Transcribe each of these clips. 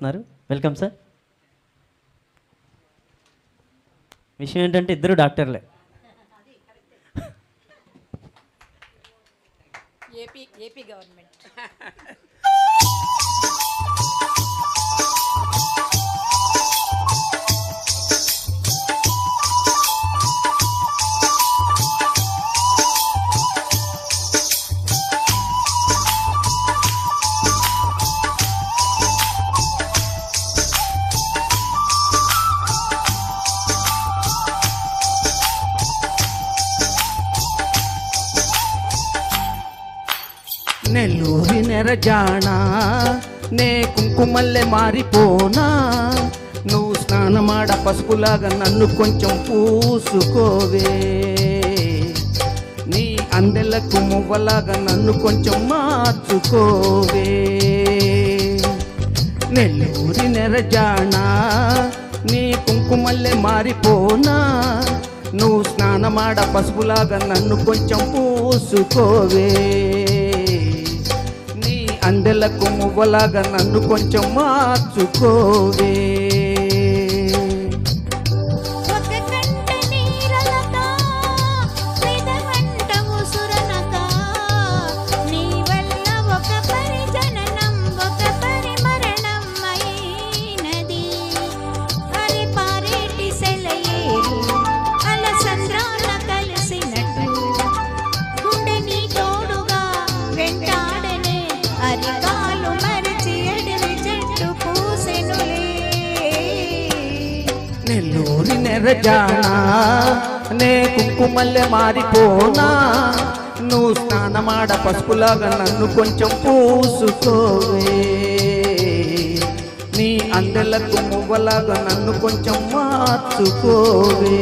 రాబోతున్నారు. Welcome sir. విషయం ఏంటంటే ఇద్దరు డాక్టర్లే. AP government. నెల్లూరి నెరజానా నే కుంకుమల్లె మారిపోనా, నువ్వు స్నానమాడ పసుపులాగా నన్ను కొంచెం పూసుకోవే, నీ అందెలకు మువ్వలాగా నన్ను కొంచెం మార్చుకోవే. నెల్లూరి నెరజానా నీ కుంకుమల్లె మారిపోనా, నువ్వు స్నానమాడ పసుపులాగా నన్ను కొంచెం పూసుకోవే, అందెలకు మువ్వలాగా నన్ను కొంచెం మార్చుకోవే. నెల్లూరి నెరజానా నే కుంకుమల్లె మారిపోనా, నువ్వు స్నానమాడ పసుపులాగా నన్ను కొంచెం పూసుకోవే, నీ అందెలకు మువ్వలాగా నన్ను కొంచెం మార్చుకోవే.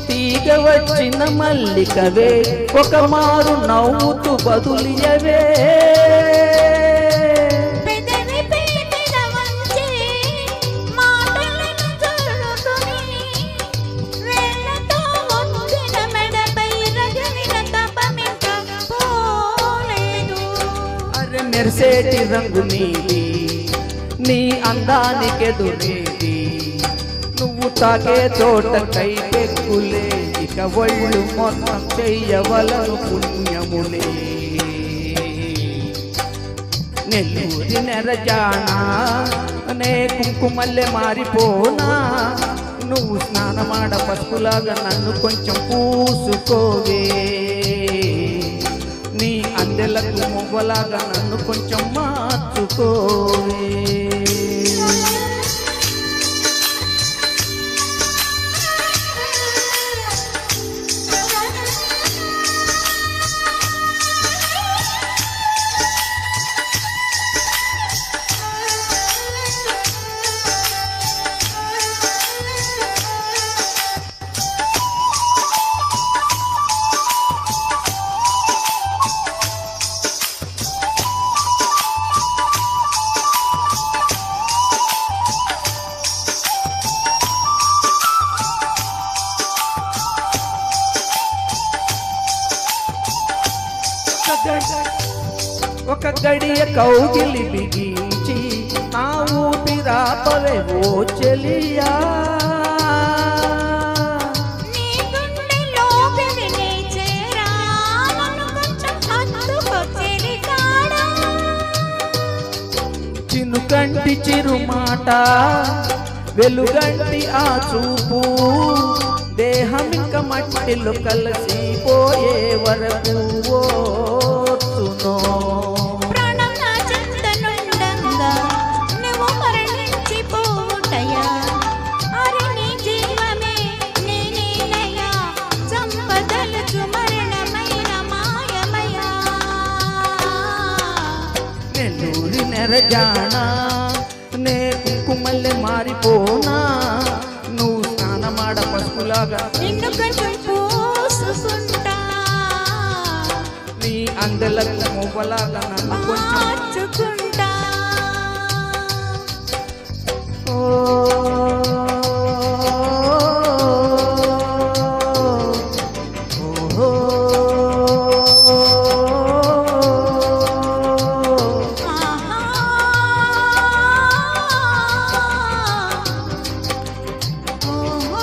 తీగ వచ్చిన మల్లికవే ఒక మారు నవ్వుతూ బదులియవే, అరే మెరిసేటి రంగు నీది, నీ అందానికెదురేది, నువ్వు తాకే తోట కైపెక్కులే, ఇక ఒళ్ళు మొత్తం చెయ్యవలను పుణ్యములే. నెల్లూరి నెరజానా నే కుంకుమల్లె మారిపోనా, నువ్వు స్నానమాడ పసుపులాగా నన్ను కొంచెం పూసుకోవే, నీ అందెలకు మువ్వలాగా నన్ను కొంచెం మార్చుకోవే. ఒక గడియ కౌగిలి బిగించి నా ఊపిరాపవే ఓ చెలియా, చినుకంటి చిరుమాట వెలుగంటి ఆ చూపు, దేహమిక మట్టిలో కలిసిపోయే వరకు ఓర్చు నెరజానా నే కుంకుమల్లె మారిపోనా నువ్వు స్నానమాడ పసుపులాగా నిన్ను కొంచెం పోసుకుంటా నీ అందెలకు మొవ్వలాగా నన్ను కొంచెం మార్చుకుంటా ఓ ఓహో ఆహా. ఓహో.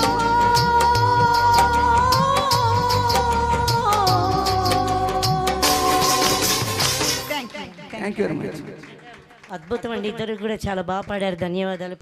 Thank you. Thank you very much అద్భుతం అండి, ఇద్దరు కూడా చాలా బాగా పాడారు. ధన్యవాదాలు.